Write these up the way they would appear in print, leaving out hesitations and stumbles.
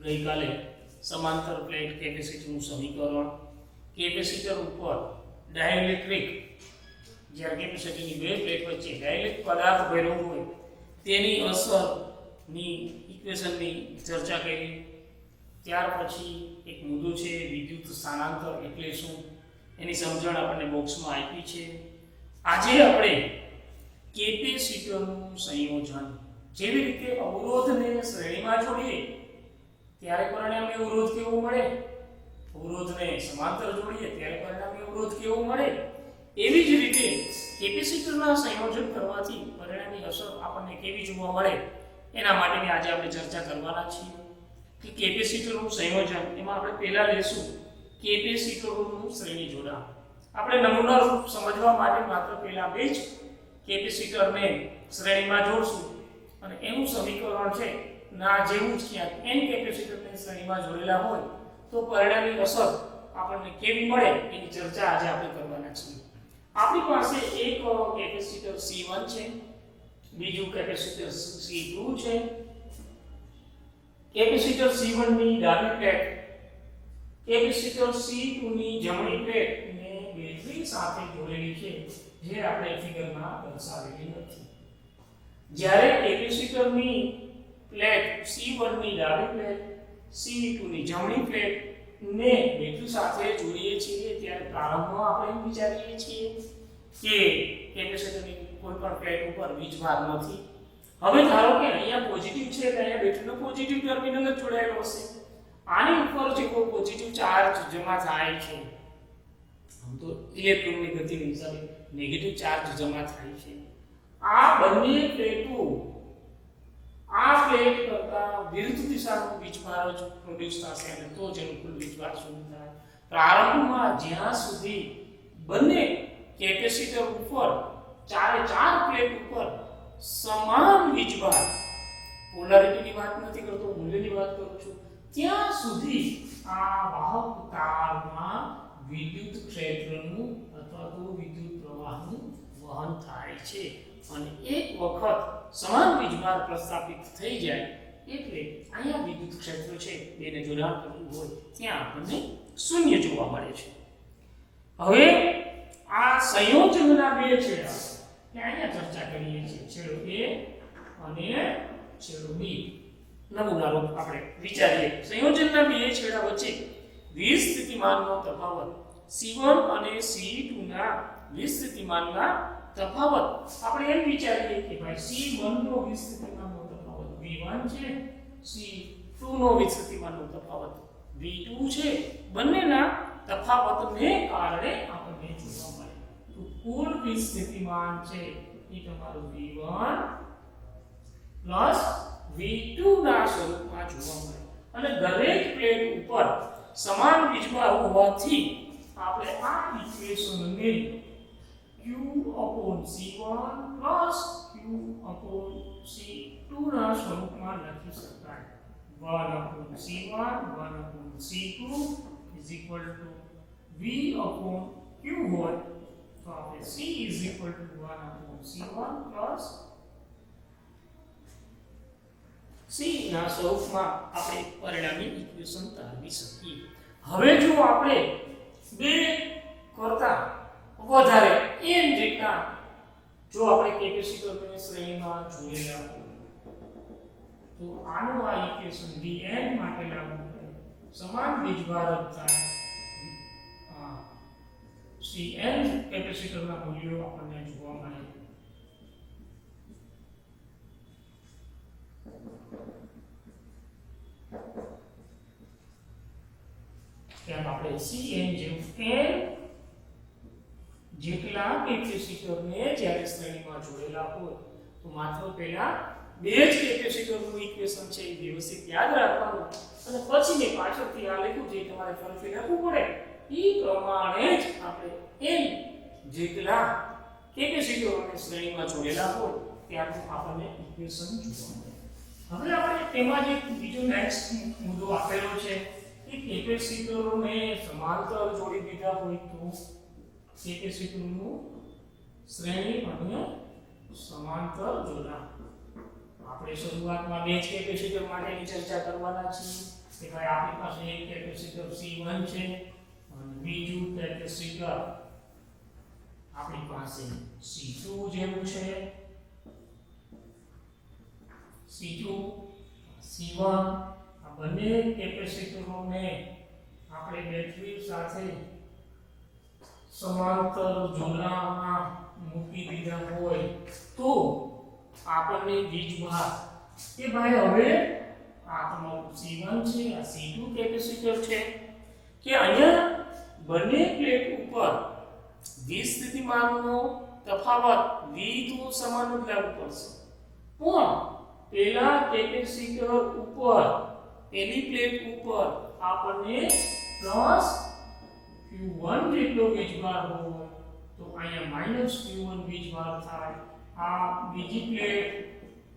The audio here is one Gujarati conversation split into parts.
ગઈકાલે સમાંતર પ્લેટ કેપેસિટીનું સમીકરણ, કેપેસિટર ઉપર ડાઇલેક્ટ્રિક, જ્યારે કેપેસિટીની બે પ્લેટ વચ્ચે ડાઇલેક્ટ્રિક પદાર્થ ભરેલો હોય તેની અસરની ઇક્વેશનની ચર્ચા કરી. ત્યાર પછી એક મુદ્દો છે વિદ્યુત સ્થાનાંતર એટલે શું, એની સમજણ આપણને બોક્સમાં આપી છે. આજે આપણે કેપેસિટરનું સંયોજન, જેવી રીતે અવરોધને શ્રેણીમાં જોડીએ ત્યારે પરિણામી અવરોધ કેવો મળે, અવરોધને સમાંતર જોડીએ ત્યારે પરિણામી અવરોધ કેવો મળે, એવી જ રીતે કેપેસિટરના સંયોજન કરવાથી પરિણામી અસર આપણને કેવી જોવા મળે, એના માટેની આજે આપણે ચર્ચા કરવાના છીએ. કે કેપેસિટરનું સંયોજન, એમાં આપણે પહેલા લેશું કેપેસિટરોનું શ્રેણી જોડાણ. આપણે નમૂના રૂપ સમજવા માટે માત્ર પહેલા બે જ કેપેસિટરને શ્રેણીમાં જોડશું અને એનું સમીકરણ છે ના જેવું જ ક્યાંક n કેપેસિટરને શ્રેણીમાં જોડેલા હોય તો પરિણામી અસર આપણને કેવી મળે એની ચર્ચા આજે આપણે કરવાના છીએ. આપણી પાસે એક કેપેસિટર C1 છે, બીજું કેપેસિટર C2 છે. કેપેસિટર C1 ની ડાબી પ્લેટ કેપેસિટર C2 ની જમણી પ્લેટને બેટરી સાથે જોડેલી છે, જે આપણે ફિગરમાં દર્શાવેલી નથી. જ્યારે કેપેસિટરની પ્લેટ C1 ની ડાબી પ્લેટ C2 ની જમણી પ્લેટ ને બેટરી સાથે જોડીએ છીએ ત્યારે પ્રારંભમાં આપણે એમ વિચારીએ છીએ કે કેપેસિટરની કોઈ પણ પ્લેટ ઉપર વીજભાર નથી. હવે ધારો કે અહીંયા પોઝિટિવ છે એટલે અહીંયા બેટરીનો પોઝિટિવ ટર્મિનલ જ જોડાયેલો હશે. આની ઉપર જે કોઈ પોઝિટિવ ચાર્જ જમા થાય છે, આમ તો ઇલેક્ટ્રોનની ગતિની હિસાબે નેગેટિવ ચાર્જ જમા થાય છે. આ બંને પ્લેટો આ પ્લેટ કરતા વિરુદ્ધ દિશાનો વીજભાર જ પ્રોડ્યુસ થશે અને તો જ કુલ વીજભાર શૂન્ય થાય. પ્રારંભમાં જ્યાં સુધી બંને કેપેસિટર ઉપર ચારે ચાર પ્લેટ ઉપર સમાન વીજભાર, પોલારિટીની વાત નથી કરતો, મૂલ્યની વાત કરું છું, ત્યાં સુધી આ વાહક તારમાં વિદ્યુત ક્ષેત્રનું અથવા તો વિદ્યુત પ્રવાહનું વહન થાય છે. અને એક વખત સમાન વીજભાર પ્રસ્થાપિત થઈ જાય એટલે અહીંયા વિદ્યુત ક્ષેત્ર છે બેને જોડાણ કરવું હોય ત્યાં આપણને શૂન્ય જોવા મળે છે. હવે આ સંયોજનના બે છેડા કે અહીંયા ચર્ચા કરીએ છીએ, છેડો A અને છેડો B. નમૂના રૂપ આપણે વિચારીએ. સંયોજનના બે છેડા વચ્ચે વીજ સ્થિતિમાનનો તફાવત C1 અને C2 ના વીજ સ્થિતિમાનના તફાવત આપણે એમ વિચારીએ કે ભાઈ C1 નો વીજ સ્થિતિમાનનો તફાવત V1 છે, C2 નો વીજ સ્થિતિમાનનો તફાવત V2 છે. બંનેના તફાવતને કારણે આપણને જોવા મળે તો કુલ વીજ સ્થિતિમાન છે એ તમારું V1 V2 ના સ્વરૂપમાં જોવા મળે. અને દરેક પ્લેટ ઉપર સમાન વીજભાર હોવાથી આપણે આ ઇક્વેશનને Q/C1 Q/C2 ના સ્વરૂપમાં લખી શકાય. 1/C1 1/C2 V/Q હોય તો આપણે C 1/C1 C ના સ્વરૂપમાં આપણે પરિણામી ઇક્વેશન તારવી શકીએ. હવે જો આપણે બે કરતા વધારે n જેટલા જો આપણે કેપેસિટરને શ્રેણીમાં જોડેલા હોય તો આનું આ ઇક્વેશન Vn માટે લાગુ પડે. સમાન વીજભાર થાય Cn કેપેસિટરના મૂલ્યો આપણને જોવા મળે. ત્યાં આપણે Cn જેવું n જેટલા કેપેસિટરને જ્યારે શ્રેણીમાં જોડેલા હોય તો માત્ર પહેલા બે જ કેપેસિટરનું ઇક્વેશન છે એ વ્યવસ્થિત યાદ રાખવાનું અને પછી મેં પાછળથી આ લખ્યું છે તમારે ફરીથી લખવું પડે એ પ્રમાણે જ આપણે n જેટલા કેપેસિટરોને શ્રેણીમાં જોડેલા હોય ત્યારનું આપણને ઇક્વેશન જોવા મળે. હવે આપણે તેમાં જે બીજો નેક્સ્ટ મુદ્દો આપેલો છે કે કેપેસિટરોને સમાંતર જોડી દીધા હોય તો કેપેસિટરનું શ્રેણી અને સમાંતર જોડાણ. આપણે શરૂઆતમાં બે જ કેપેસિટર માટેની ચર્ચા કરવાના છીએ. કે ભાઈ આપણી પાસે એક કેપેસિટર C1 છે અને બીજું કેપેસિટર આપણી પાસે C2 જેવું છે, C2 C1 આ બંને કેપેસિટરોને આપણે બેટરી સાથે સમાંતર જોડાણમાં મૂકી દીધા હોય તો આપણને વીજભાર કે ભાઈ હવે આ તમારું C1 છે, આ C2 કેપેસિટર છે કે અહીંયા બંને પ્લેટ ઉપર વીજ સ્થિતિમાનનો તફાવત V તો સમાન જ લાગુ પડશે, પણ પેલા કેપેસિટર ઉપર પેલી પ્લેટ ઉપર આપણને પ્લસ Q1 જેટલો વીજભાર હોય તો અહીંયા -Q1 વીજભાર થાય। આ બીજી પ્લેટ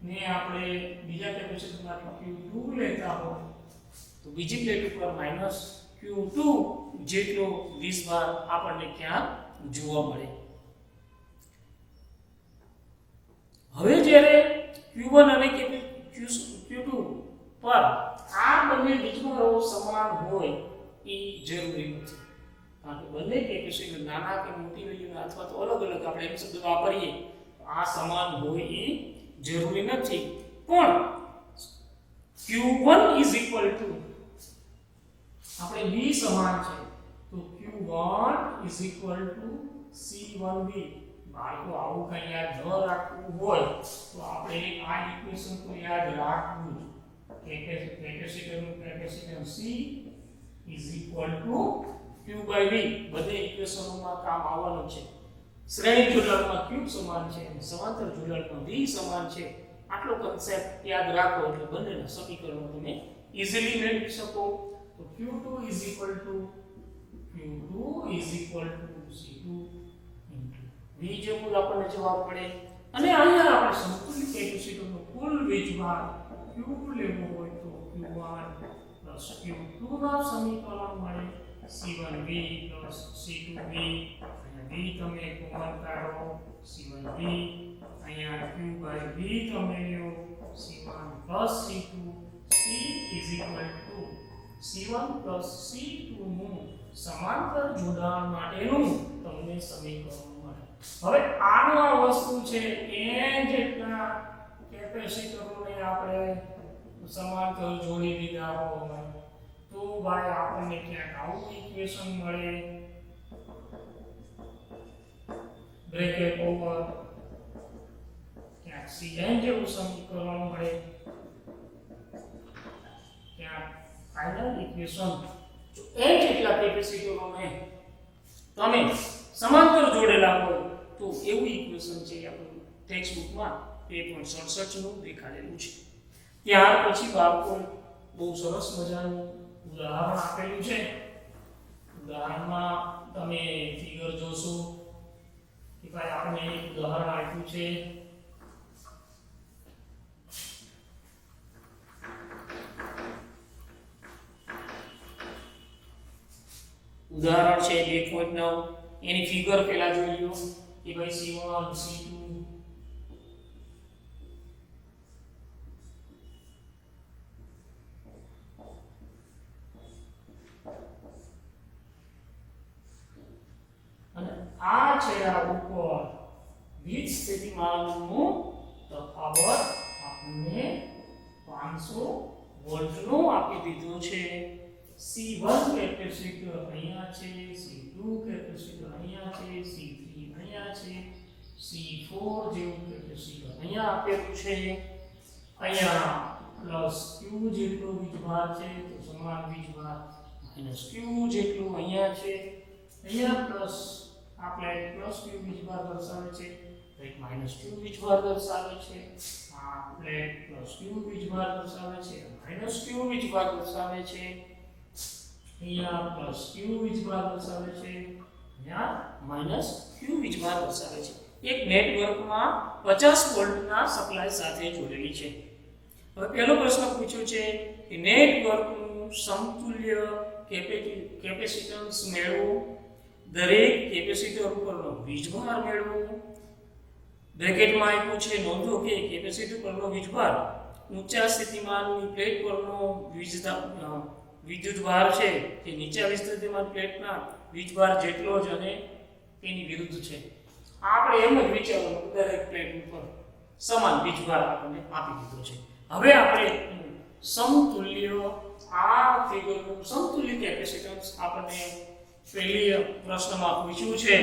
ને આપણે બીજા કેપેસિટરમાંથી Q2 લેતા હોય તો બીજી પ્લેટ ઉપર -Q2 જેટલો વીજભાર આપણને ક્યાં જોવા મળે। હવે જ્યારે Q1 અને Q2 પર આ બંને વીજભારો સમાન હોય એ જરૂરી નથી, કારણ કે બંને કેપેસિટર નાના કે મોટી વેલ્યુના અથવા તો અલગ અલગ આપણે એમ શબ્દ વાપરીએ આ સમાન હોય એ જરૂરી નથી, પણ Q1 આપણે V સમાન છે તો Q1 C1V। બાળકો આવું કઈ યાદ ન રાખવું હોય તો આપણે આ ઇક્વેશન તો યાદ રાખવું કે કેપેસિટરનું કેપેસિટન્સ C Q/V બધે ઇક્વેશનોમાં કામ આવવાનું છે। શ્રેણી જોડાણમાં Q સમાન છે અને સમાંતર જોડાણમાં V સમાન છે, આટલો કન્સેપ્ટ યાદ રાખો એટલે બંનેના સમીકરણો તમે ઈઝીલી મેળવી શકો। તો Q2 C2 V જેવું આપણને જવાબ મળે અને અહીંયા આપણે સમતુલ્ય કેપેસિટરનો કુલ વીજભાર Q લેવો હોય તો Q1 Q2 ના સમીકરણ મળે C1V C2V। અહીંયા V તમે કોમન કાઢો C1V, અહીંયા Q/V તમે લો C1 C2 C1 C2 નું સમાંતર જોડાણ માટેનું તમને સમીકરણ મળે। હવે આનો આ વસ્તુ છે એ જેટલા કેપેસિટરોને આપણે સમાંતર જોડી દીધા હોય તો ભાઈ આપણને ક્યાંક આવું ઇક્વેશન મળે બ્રેકેટ ઓવર ક્યાંક Cn જેવું સમીકરણ મળે, ક્યાંક ફાઇનલ ઇક્વેશન જો n જેટલા કેપેસિટરોને તમે સમાંતર જોડેલા હોય તો એવું ઇક્વેશન છે આપણું ટેક્સ્ટ બુકમાં 2.67 નું દેખાડેલું છે। ત્યાર પછી બાળકો બહુ સરસ મજાનું ઉદાહરણ આપેલું છે। ઉદાહરણમાં તમે ફિગર જોશો કે ભાઈ આપણે એક ઉદાહરણ આપ્યું છે ઉદાહરણ છે 2.9 એની ફિગર પહેલા જોઈ લો કે ભાઈ C1 C2 અને આ છે આ ઉપર વીજ સ્થિતિમાનનો તફાવત આપણને 500 વોલ્ટનો આપી દીધો છે। C1 કેપેસિટર અહીંયા છે, C2 કેપેસિટર અહીંયા છે, C3 અહીંયા છે, C4 જેવું કેપેસિટર અહીંયા આપેલું છે। અહીંયા પ્લસ Q જેટલો વીજભાર છે તો સમાન વીજભાર માઈનસ Q જેટલો અહીંયા છે, અહીંયા પ્લસ આ પ્લેટ પ્લસ Q વીજભાર દર્શાવે છે તો એક માઈનસ Q વીજભાર દર્શાવે છે, આ પ્લેટ પ્લસ Q વીજભાર દર્શાવે છે માઈનસ Q વીજભાર દર્શાવે છે, અહીંયા પ્લસ Q વીજભાર દર્શાવે છે અહીંયા માઈનસ Q વીજભાર દર્શાવે છે। એક નેટવર્કમાં 50 વોલ્ટના સપ્લાય સાથે જોડેલી છે। હવે પહેલો પ્રશ્ન પૂછ્યો છે કે નેટવર્કનું સમતુલ્ય કેપેસિટન્સ મેળવો, દરેક કેપેસિટર ઉપરનો વીજભાર મેળવો। બ્રેકેટમાં આપ્યું છે નોંધો કે કેપેસિટર પરનો વીજભાર ઊંચા સ્થિતિમાનની પ્લેટ પરનો વિદ્યુતભાર છે એ નીચા સ્થિતિમાન પ્લેટના વીજભાર જેટલો જ અને તેની વિરુદ્ધ છે. આપણે એમ જ વિચારવાનું દરેક પ્લેટ ઉપર સમાન વીજભાર આપણને આપી દીધો છે. હવે આપણે સમતુલ્ય આ ફિગરનું સમતુલ્ય કેપેસિટન્સ આપણને પહેલી પ્રશ્નમાં પૂછ્યું છે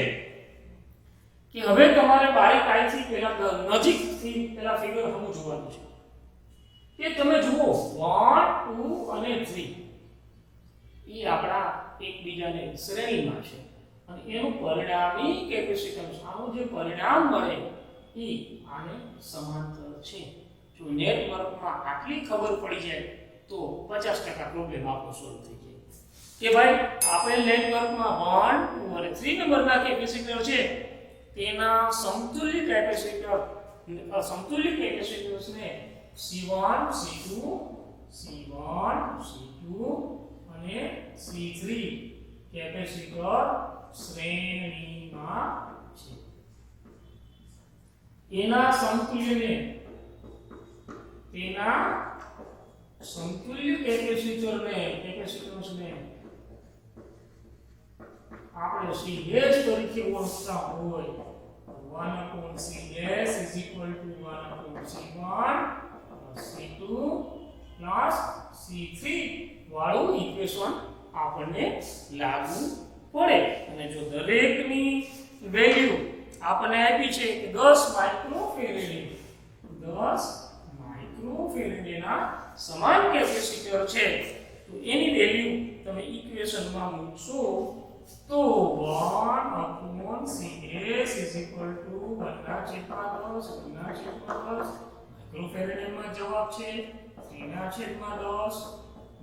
કે હવે તમારે બારીકાઈથી પહેલા નજીકથી પહેલા ફિગર સમજવાનું છે. કે તમે જુઓ 1 2 અને 3 એ આપણા એકબીજાને શ્રેણીમાં છે અને એનું પરિણામી કેપેસિટન્સ આનું જે પરિણામ મળે એ આને સમાંતર છે. જો નેટવર્કમાં આટલી ખબર પડી જાય તો 50% પ્રોબ્લેમ આપણો સોલ્વ થઈ જાય કે ભાઈ આપેલ નેટવર્કમાં 1 2 અને 3 નંબરના કેપેસિટર છે તેના સમતુલ્ય કેપેસિટન્સને C1 C2 અને C3 કેપેસિટર શ્રેણીમાં છે. તેના સમતુલ્ય કેપેસિટન્સને આપણે CS તરીકે ઓળખતા હોય 1/CS = 1/C1 C2 C3 વાળું ઇક્વેશન આપણને લાગુ પડે. અને જો દરેકની વેલ્યુ આપણને આપી છે કે 10 માઇક્રોફેરેડેના સમાન કેપેસિટર છે તો એની વેલ્યુ તમે ઇક્વેશનમાં મૂકશો તો 1/CS = 1/10 માઇક્રોફેરેડેમાં જવાબ છે 3/10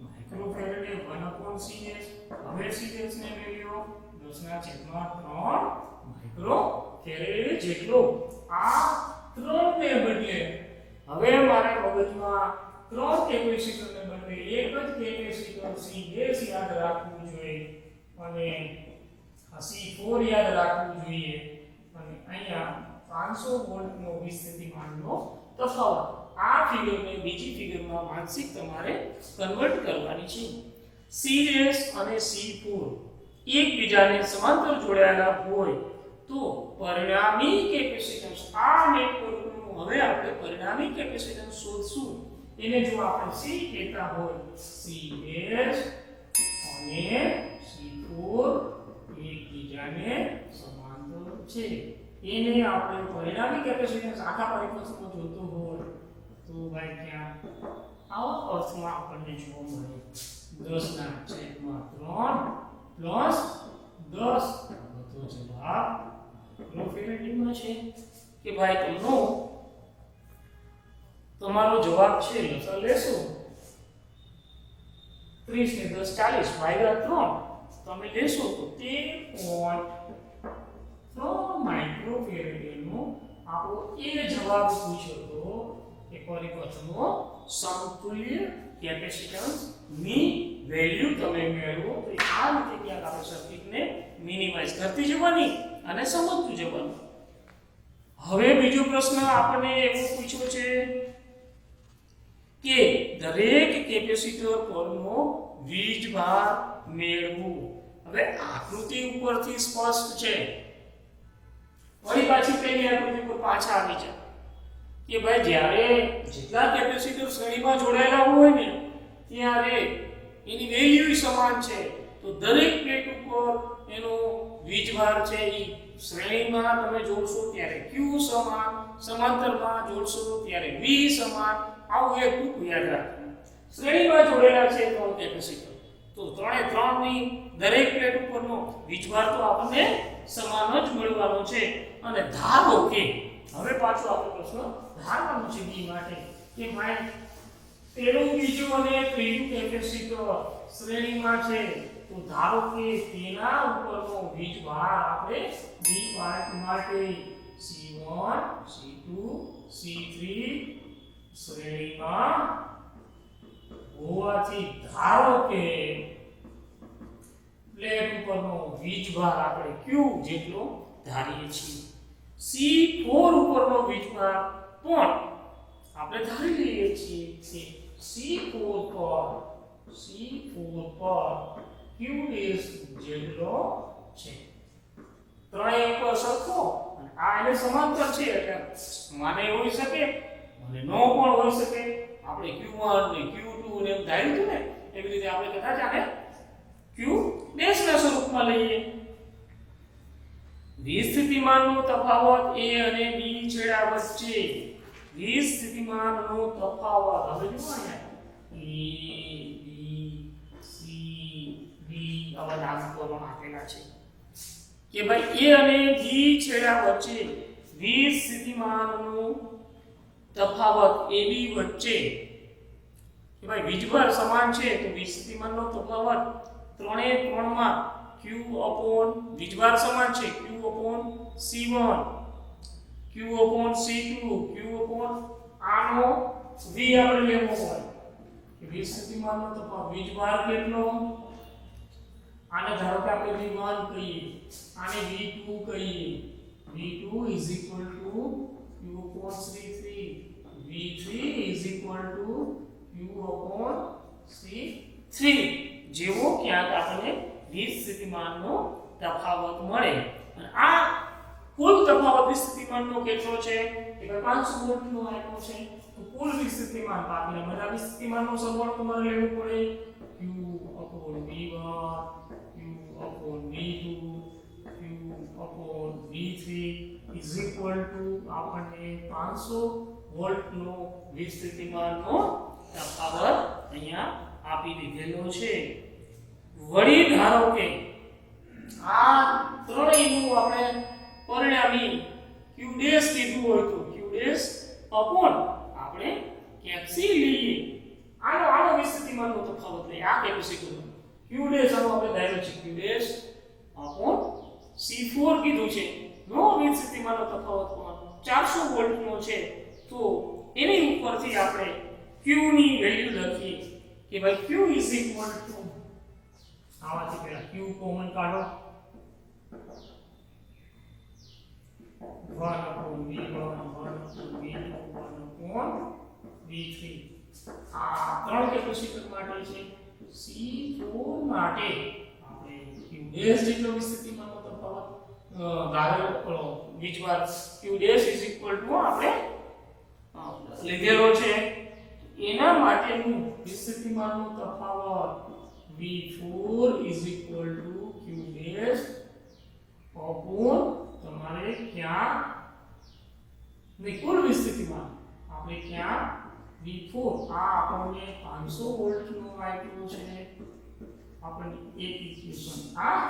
માઇક્રોફેરેડે 1/CS. હવે CS ને વેલ્યુ 10/3 માઇક્રોફેરેડે જેટલો. આ 3 ને બદલે હવે મારે મગજમાં 3 કેપેસિટરને બદલે એક જ કેપેસિટર CS યાદ રાખવું જોઈએ અને C4 યાદ રાખવું જોઈએ અને અહીંયા 500 વોલ્ટનો વિસ્થિતિમાનનો તફાવત. આ ફિગરને બીજી ફિગરમાં માનસિક તમારે કન્વર્ટ કરવાની છે. CS અને C4 એકબીજાને સમાંતર જોડાયેલા હોય તો પરિણામી કેપેસિટન્સ આ નેટવર્કનું હવે આપણે પરિણામી કેપેસિટન્સ શોધશું. એને જો આપણે C કહેતા હોય CS અને C4 એકબીજાને સમાંતર છે. એને આપણે પરિણામી કેપેસિટન્સ આખા પરિપથમાં જોતો હોય તો ભાઈ ક્યાં આવા અર્થમાં આપણને જોવા મળે 10/3 + 10 બધો જવાબ માઇક્રોફેરેડેમાં છે. કે ભાઈ તમારો જવાબ છે લસા લેશો 30 ને 10 40 ભાગ્યા 3 તમે લેશો તો 13.3 માઇક્રોફેરેડેનો આપણો એ જવાબ પૂછ્યો તો કે પરિપથનો સમતુલ્ય કેપેસિટન્સ ની વેલ્યુ તમે મેળવો તો આ રીતે ક્યાંક આપણે સર્કિટને મિનિમાઇઝ કરતી જવાની અને સમજતું જવાનું. હવે બીજો પ્રશ્ન આપણને એવો પૂછ્યો છે કે દરેક કેપેસિટર પરનો વીજભાર મેળવવું. હવે આકૃતિ ઉપરથી સ્પષ્ટ છે. વળી પાછી પેલી આકૃતિ પર પાછા આવી જાય કે ભાઈ જ્યારે જેટલા કેપેસિટર શ્રેણીમાં જોડાયેલા હોય ને ત્યારે એની વેલ્યુ સમાન છે તો દરેક પ્લેટ ઉપર એનો વીજભાર છે એ શ્રેણીમાં તમે જોડશો ત્યારે Q સમાન, સમાંતરમાં જોડશો ત્યારે V સમાન. આવું એક ટૂંકું યાદ રાખવું. શ્રેણીમાં જોડેલા છે ત્રણ કેપેસિટર તો ત્રણની દરેક પ્લેટ ઉપરનો વીજભાર તો આપણને સમાન જ મળવાનો છે. અને ધારો કે હવે પાછો આપણો પ્રશ્ન ધારવાનો છે B માટે કે ભાઈ પેલું બીજું અને ત્રીજું કેપેસિટર શ્રેણીમાં છે તો ધારો કે તેના ઉપરનો વીજભાર આપણે B પાર્ટ માટે C1 C2 C3 શ્રેણીમાં હોવાથી ધારો કે પ્લેટ ઉપરનો વીજભાર આપણે Q જેટલો ધારીએ છીએ. C4 ઉપરનો વીજભાર પણ આપણે ધારી લઈએ છીએ કે C4 પર Q ડેશ જેટલો છે. ત્રણેય ઉપર સરખો અને આ એને સમાંતર છે એટલે માને હોઈ શકે અને નો પણ હોઈ શકે. આપણે Q1 ને Q2 ને એમ ધાર્યું હતું ને એવી રીતે આપણે કદાચ આને Q ડેશ ના સ્વરૂપમાં લઈએ. સ્થિતિમાનનો તફાવત A અને B છેડા વચ્ચે સ્થિતિમાનનો તફાવત હવે જુઓ અહીંયા A B C D આવા નામ કરવામાં આપેલા છે કે ભાઈ A અને B છેડા વચ્ચે સ્થિતિમાનનો તફાવત AB વચ્ચે કે ભાઈ વીજભાર સમાન છે તો સ્થિતિમાનનો તફાવત 3 માં Q upon વીજભાર સમાન છે Q upon C1 Q upon C2 Q upon આનો V આપણે લેવો હોય કે સ્થિતિમાનનો તફાવત વીજભાર કેટલો આને ધારો કે આપણે V1 કહીએ આને V2 કહીએ V2 is equal to Q upon C3 V3 is equal to Q upon C3 જેવો ક્યાંક આપણે સ્થિતિમાનનો તફાવત મળે. અને આ કુલ તફાવત સ્થિતિમાનનો કેટલો છે કે 500 વોલ્ટનો આપ્યો છે તો કુલ સ્થિતિમાન બાકીના બધા સ્થિતિમાનનો સરવાળો તમારે લેવો પડે Q upon V1 Q upon V2 Q upon V3 is equal to આપણને 500 વોલ્ટનો સ્થિતિમાનનો તફાવત અહીંયા આપી દીધેલો છે. વળી ધારો કે આ ત્રણેયનું આપણે પરિણામી Q ડેશ કીધું હોય તો Q ડેશ અપોન આપણે ક્યાંક C લઈએ આનો સ્થિતિમાનનો તફાવત લઈએ આ કેપેસિટર Q ડેશ આનો આપણે ધાર્યો છે Q ડેશ અપોન C4 કીધું છે નો સ્થિતિમાનનો તફાવત પણ 400 વોલ્ટનો છે તો એની ઉપરથી આપણે Q ની વેલ્યુ લખીએ કે ભાઈ Q is equal to આવાથી પહેલા Q કોમન કાઢો 1 upon V1 1 upon V2 1 upon V3 આ ત્રણ કેપેસિટર માટે છે. C4 માટે આપણે Q ડેશ જેટલો સ્થિતિમાનનો તફાવત ધારેલો વીજભાર Q dash is equal to આપણે લીધેલો છે એના માટેનું સ્થિતિમાનનો તફાવત V4 is equal to Q dash upon તમારે ક્યાં કુલ સ્થિતિમાન આપણે ક્યાં V4 આ આપણને 500 વોલ્ટનો આપ્યો છે આપણને એક ઇક્વેશન આ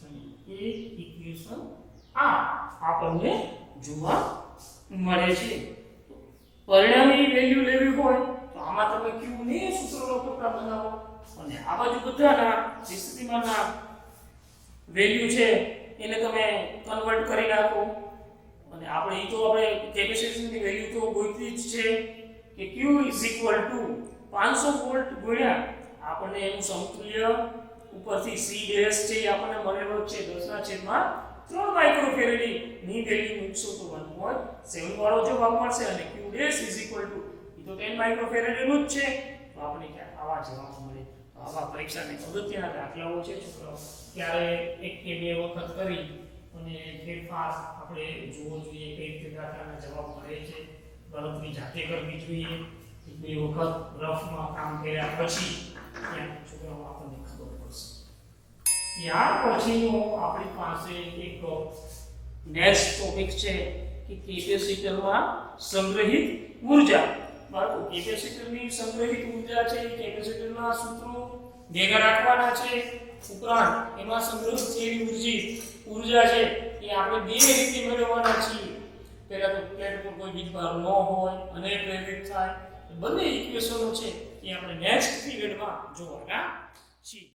અને એક ઇક્વેશન આ આપણને જોવા મળે છે. પરિણામી વેલ્યુ લેવી હોય તો આમાં તમે Q ને સૂત્રનો પ્રકાર બનાવો અને આ બાજુ બધાના સ્થિતિમાનના વેલ્યુ છે એને તમે કન્વર્ટ કરી નાખો અને આપણે ઈ તો આપણે કેપેસિટરની વેલ્યુ તો ગોતવી જ છે કે Q is equal to 500 volt ગુણ્યા આપણને એનું સમતુલ્ય ઉપરથી C ડેશ છે આપણને મળેલો છે 10/3 માઇક્રોફેરેડ ની વેલ્યુ મૂકશો તો 1.7 વાળો જવાબ મળશે અને Q dash is equal to ઈ તો 10 માઇક્રોફેરેડ નું જ છે તો આપણે ક્યાં આવા જવાબ મળે. આવા પરીક્ષાની અગત્યના દાખલાઓ છે છોકરાઓ ત્યારે એક કે બે વખત કરી અને ફેરફાર આપણે જોવો જોઈએ કઈ રીતે દાખલાના જવાબ મળે છે ગણતરી જાતે કરવી જોઈએ એક બે વખત રફમાં કામ કર્યા પછી ત્યાં છોકરાઓ આપણને ખબર પડશે. ત્યાર પછીનો આપણી પાસે એક નેક્સ્ટ ટોપિક છે કે કેપેસિટરમાં સંગ્રહિત ઊર્જા. બાળકો કેપેસિટરની સંગ્રહિત ઊર્જા છે કેપેસિટરના સૂત્રો ભેગા રાખવાના છે ઉપરાંત એમાં સંગ્રહિત થયેલી ઊર્જા છે એ આપણે બે રીતે મેળવવાના છીએ. પહેલા તો પ્લેટ પર કોઈ વીજભાર ન હોય અને પ્રેરિત થાય બંને ઇક્વેશનો છે એ આપણે નેક્સ્ટ પીરિયડમાં જોવાના છીએ.